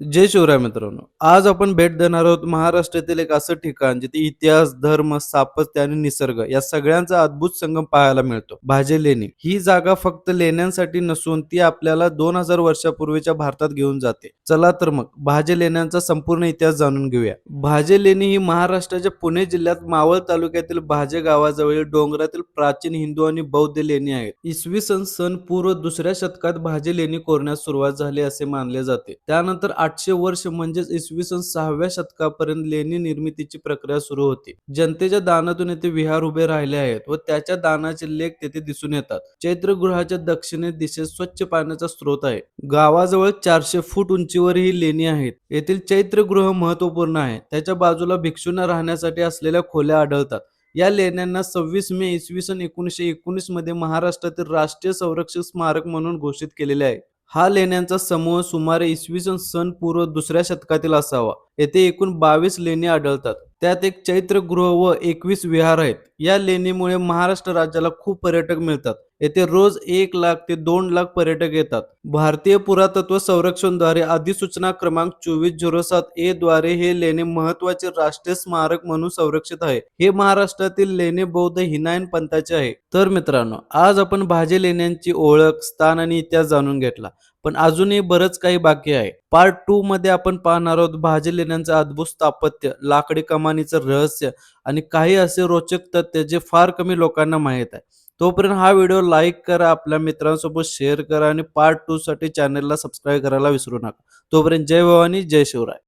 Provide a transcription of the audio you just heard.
जय शिवराय मित्रांनो. आज आपण भेट देणार आहोत महाराष्ट्रातील एक असं ठिकाण जिथे इतिहास, धर्म, स्थापत्य आणि निसर्ग या सगळ्यांचा अद्भुत संगम पाहायला मिळतो. भाजे लेणी ही जागा फक्त लेण्यांसाठी नसून ती आपल्याला 2000 वर्षापूर्वीच्या भारतात घेऊन जाते. चला तर मग भाजे लेण्यांचा संपूर्ण इतिहास जाणून घेऊया. भाजे लेणी ही महाराष्ट्राच्या पुणे जिल्ह्यात मावळ तालुक्यातील भाजे गावाजवळील डोंगरातील प्राचीन हिंदू आणि बौद्ध लेणी आहेत. इसवी सन पूर्व 2ऱ्या शतकात भाजे लेणी कोरण्यास सुरुवात झाली असे मानले जाते. त्यानंतर 800 वर्ष म्हणजेच इसवी सन 6व्या शतकापर्यंत लेणी निर्मितीची प्रक्रिया सुरू होती. जनतेच्या दानातून येथे विहार उभे राहिले आहेत व त्याच्या दानाचे लेख तेथे दिसून येतात. चैत्रगृहाच्या दक्षिणे दिशेस स्वच्छ पाण्याचा स्रोत आहे. गावाजवळ 400 फूट उंचीवर ही लेणी आहेत. येथील चैत्रगृह महत्वपूर्ण आहे. त्याच्या बाजूला भिक्षूंना राहण्यासाठी असलेल्या खोल्या आढळतात. या लेण्यांना 26 मे इसवी सन 1919 मध्ये महाराष्ट्रातील राष्ट्रीय संरक्षित स्मारक म्हणून घोषित केलेले आहे. हा लेण्यांचा समूह सुमारे इसवी सन पूर्व 2ऱ्या शतकातील असावा. येथे एकूण 22 लेणी आढळतात. त्यात एक चैत्रगृह व 21 विहार आहेत. या लेणीमुळे महाराष्ट्र राज्याला खूप पर्यटक मिळतात. येथे रोज 1 लाख ते 2 लाख पर्यटक येतात. भारतीय पुरातत्व संरक्षणद्वारे अधिसूचना क्रमांक 2407 ए द्वारे हे लेणे महत्वाचे राष्ट्रीय स्मारक म्हणून संरक्षित आहे. हे महाराष्ट्रातील लेणे बौद्ध हिनायन पंथाचे आहे. तर मित्रांनो, आज आपण भाजे लेण्यांची ओळख, स्थान आणि इतिहास जाणून घेतला. पण अजूनही बरंच काही बाकी आहे. पार्ट 2 मध्ये आपण पाहणार आहोत भाजे लेण्यांचं अद्भुत स्थापत्य, लाकडी कमानीचं रहस्य आणि काही असे रोचक तथ्य जे फार कमी लोकांना माहीत आहे. तोपर्यंत हा व्हिडिओ लाईक करा, आपल्या मित्रांसोबत शेअर करा आणि पार्ट 2 साठी चॅनलला सबस्क्राईब करायला विसरू नका. तोपर्यंत जय भवानी, जय शिवराय.